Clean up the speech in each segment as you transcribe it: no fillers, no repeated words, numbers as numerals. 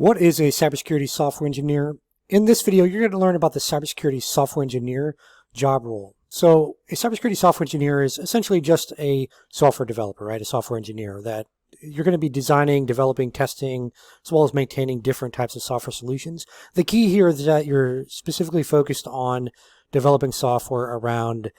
What is a cybersecurity software engineer? In this video, you're going to learn about the cybersecurity software engineer job role. So a cybersecurity software engineer is essentially just a software developer, right? A software engineer that you're going to be designing, developing, testing, as well as maintaining different types of software solutions. The key here is that you're specifically focused on developing software around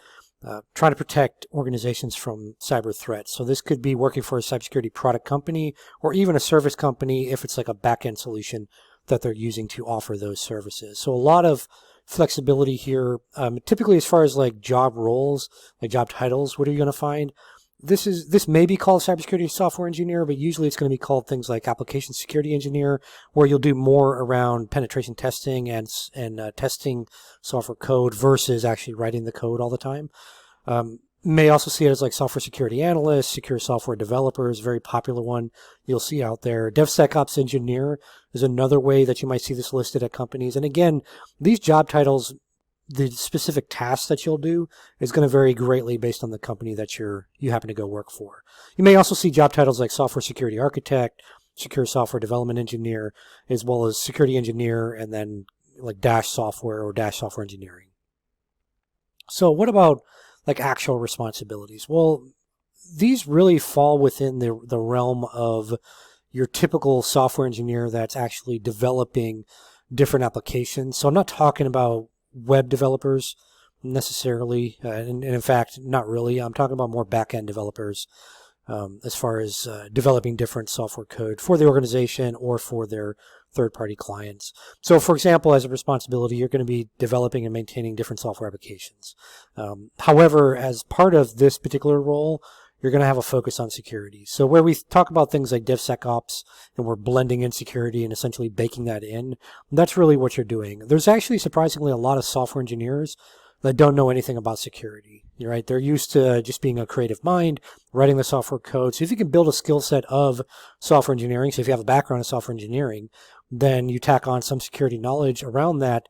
trying to protect organizations from cyber threats. So this could be working for a cybersecurity product company or even a service company if it's like a back-end solution that they're using to offer those services. So a lot of flexibility here. Typically as far as like job roles, like job titles, what are you going to find? This may be called cybersecurity software engineer, but usually it's going to be called things like application security engineer, where you'll do more around penetration testing and testing software code versus actually writing the code all the time. May also see it as like software security analyst, secure software developers, very popular one you'll see out there. DevSecOps engineer is another way that you might see this listed at companies. And again, these job titles, the specific tasks that you'll do is going to vary greatly based on the company that you happen to go work for. You may also see job titles like software security architect, secure software development engineer, as well as security engineer, and then like dash software or dash software engineering. So what about like actual responsibilities? Well, these really fall within the realm of your typical software engineer that's actually developing different applications. So I'm not talking about web developers necessarily, and in fact, not really. I'm talking about more back-end developers as far as developing different software code for the organization or for their third-party clients. So for example, as a responsibility, you're going to be developing and maintaining different software applications. However, as part of this particular role, you're going to have a focus on security. So where we talk about things like DevSecOps and we're blending in security and essentially baking that in, that's really what you're doing. There's actually surprisingly a lot of software engineers that don't know anything about security, right? They're used to just being a creative mind, writing the software code. So if you can build a skill set of software engineering, so if you have a background in software engineering, then you tack on some security knowledge around that,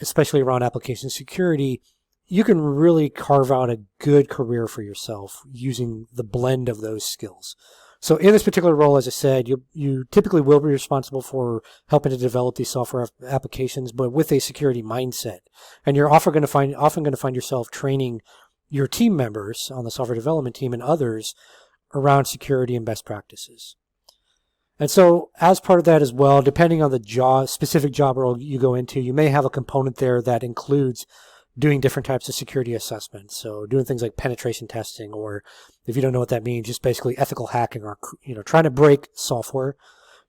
especially around application security, you can really carve out a good career for yourself using the blend of those skills. So in this particular role, as I said, you typically will be responsible for helping to develop these software applications, but with a security mindset. And you're often going to find yourself training your team members on the software development team and others around security and best practices. And so as part of that as well, depending on the specific job role you go into, you may have a component there that includes doing different types of security assessments. So doing things like penetration testing, or if you don't know what that means, just basically ethical hacking, or trying to break software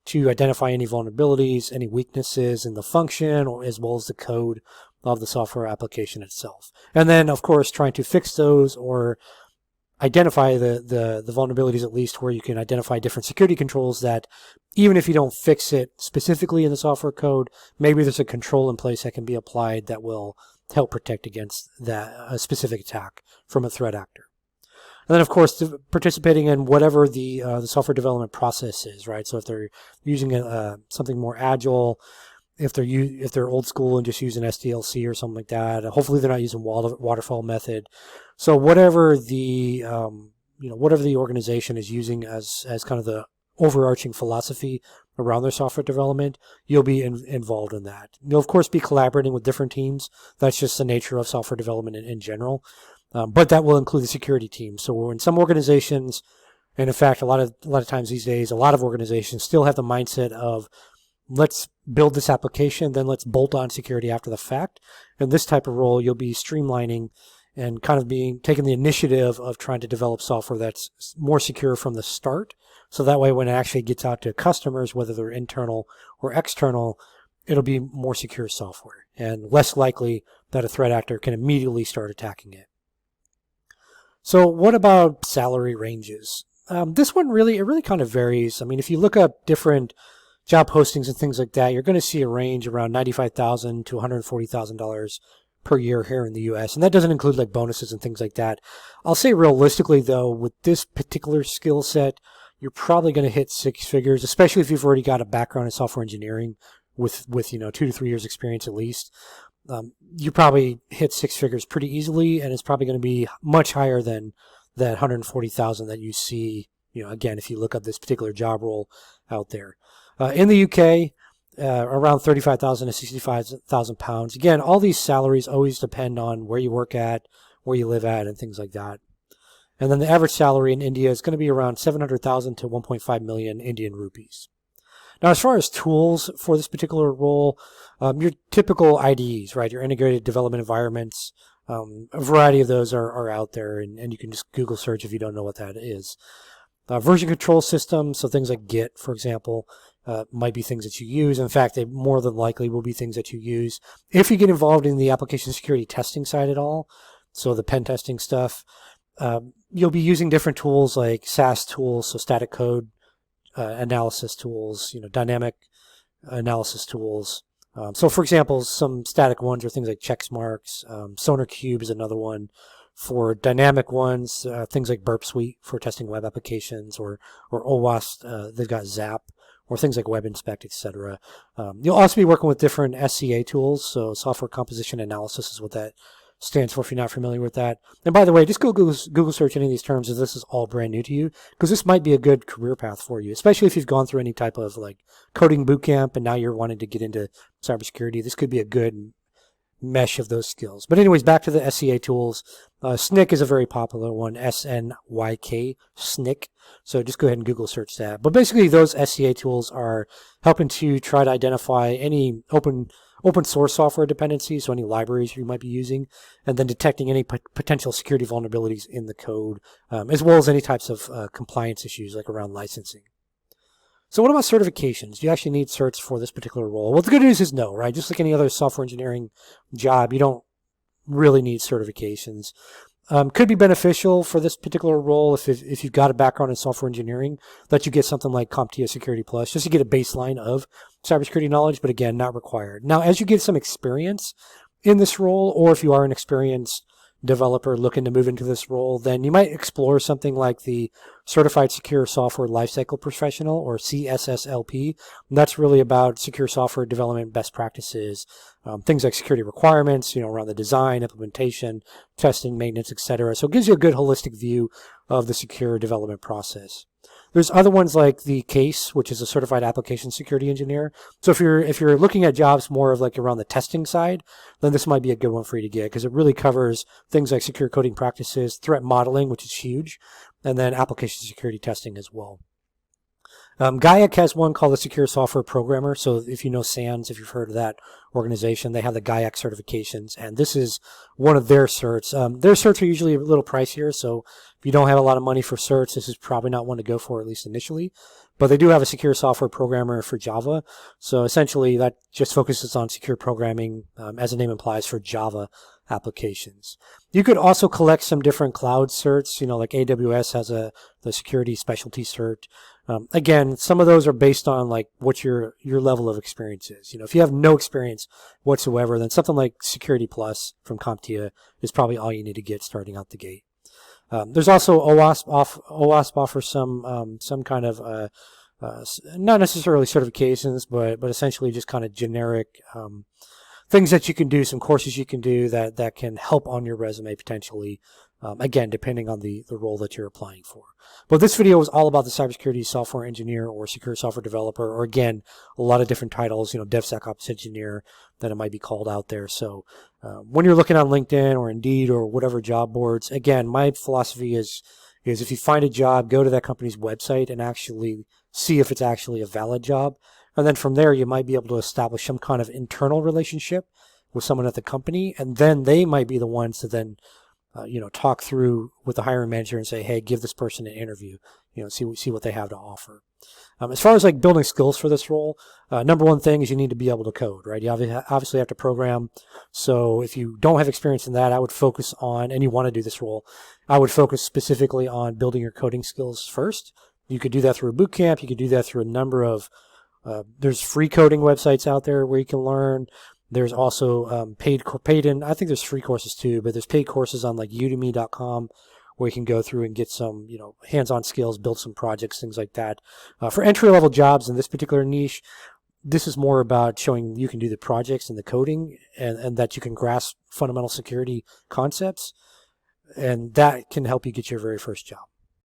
to identify any vulnerabilities, any weaknesses in the function, or as well as the code of the software application itself. And then of course trying to fix those or identify the vulnerabilities, at least where you can identify different security controls that even if you don't fix it specifically in the software code, maybe there's a control in place that can be applied that will help protect against a specific attack from a threat actor. And then, of course, participating in whatever the software development process is, right? So if they're using something more agile, if they're old school and just using SDLC or something like that, hopefully they're not using waterfall method. So whatever the whatever the organization is using as kind of the overarching philosophy around their software development, you'll be involved in that. You'll of course be collaborating with different teams. That's just the nature of software development in general. But that will include the security team. So in some organizations, and in fact a lot of times these days, a lot of organizations still have the mindset of let's build this application, then let's bolt on security after the fact. In this type of role, you'll be streamlining and kind of taking the initiative of trying to develop software that's more secure from the start. So that way, when it actually gets out to customers, whether they're internal or external, it'll be more secure software and less likely that a threat actor can immediately start attacking it. So what about salary ranges? This one really kind of varies. I mean, if you look up different job postings and things like that, you're going to see a range around $95,000 to $140,000 per year here in the US. And that doesn't include like bonuses and things like that. I'll say realistically though, with this particular skill set, you're probably going to hit six figures, especially if you've already got a background in software engineering with 2 to 3 years experience at least. You probably hit six figures pretty easily, and it's probably going to be much higher than that 140,000 that you see, again, if you look up this particular job role out there. In the UK, around 35,000 to 65,000 pounds. Again, all these salaries always depend on where you work at, where you live at, and things like that. And then the average salary in India is going to be around 700,000 to 1.5 million Indian rupees. Now, as far as tools for this particular role, your typical IDEs, right? Your integrated development environments, a variety of those are out there, and you can just Google search if you don't know what that is. Version control systems, so things like Git, for example, might be things that you use. In fact, they more than likely will be things that you use. If you get involved in the application security testing side at all, so the pen testing stuff, you'll be using different tools like SAS tools, so static code analysis tools, dynamic analysis tools. So for example, some static ones are things like Checksmarks. SonarQube is another one. For dynamic ones, things like Burp Suite for testing web applications, or OWASP, they've got Zap, or things like Web Inspect, etc. You'll also be working with different SCA tools, so software composition analysis is what that stands for if you're not familiar with that. And by the way, just go Google search any of these terms if this is all brand new to you, because this might be a good career path for you, especially if you've gone through any type of like coding bootcamp and now you're wanting to get into cybersecurity. This could be a good mesh of those skills. But anyways, back to the SCA tools. SNCC is a very popular one, SNYK, SNCC. So just go ahead and Google search that. But basically those SCA tools are helping to try to identify any open source software dependencies, so any libraries you might be using, and then detecting any potential security vulnerabilities in the code, as well as any types of compliance issues like around licensing. So what about certifications? Do you actually need certs for this particular role? Well, the good news is no, right? Just like any other software engineering job, you don't really need certifications. Could be beneficial for this particular role if you've got a background in software engineering, that you get something like CompTIA Security Plus, just to get a baseline of cybersecurity knowledge, but again, not required. Now, as you get some experience in this role, or if you are an experienced developer looking to move into this role, then you might explore something like the Certified Secure Software Lifecycle Professional, or CSSLP. And that's really about secure software development best practices, things like security requirements, around the design, implementation, testing, maintenance, etc. So it gives you a good holistic view of the secure development process. There's other ones like the CASE, which is a Certified Application Security Engineer. So if you're looking at jobs more of like around the testing side, then this might be a good one for you to get, because it really covers things like secure coding practices, threat modeling, which is huge, and then application security testing as well. GAIAC has one called the Secure Software Programmer. So if you know SANS, if you've heard of that organization, they have the GAIAC certifications, and this is one of their certs. Their certs are usually a little pricier, so if you don't have a lot of money for certs, this is probably not one to go for, at least initially. But they do have a Secure Software Programmer for Java. So essentially that just focuses on secure programming, as the name implies, for Java applications. You could also collect some different cloud certs, like AWS has the security specialty cert. Again, some of those are based on like what your level of experience is. If you have no experience whatsoever, then something like Security Plus from CompTIA is probably all you need to get starting out the gate. There's also OWASP. OWASP offers some kind of not necessarily certifications, but essentially just kind of generic things that you can do, some courses you can do that can help on your resume potentially. Again, depending on the role that you're applying for. But this video is all about the cybersecurity software engineer or secure software developer, or again, a lot of different titles, DevSecOps engineer that it might be called out there. So when you're looking on LinkedIn or Indeed or whatever job boards, again, my philosophy is if you find a job, go to that company's website and actually see if it's actually a valid job. And then from there, you might be able to establish some kind of internal relationship with someone at the company, and then they might be the ones to then talk through with the hiring manager and say, hey, give this person an interview, see what they have to offer. As far as like building skills for this role, number one thing is you need to be able to code, right? You obviously have to program. So if you don't have experience in that, I would focus on, and you want to do this role, I would focus specifically on building your coding skills first. You could do that through a boot camp. You could do that through a number of, there's free coding websites out there where you can learn. There's also paid, and I think there's free courses too, but there's paid courses on like udemy.com where you can go through and get some, hands-on skills, build some projects, things like that. For entry-level jobs in this particular niche, this is more about showing you can do the projects and the coding, and that you can grasp fundamental security concepts, and that can help you get your very first job.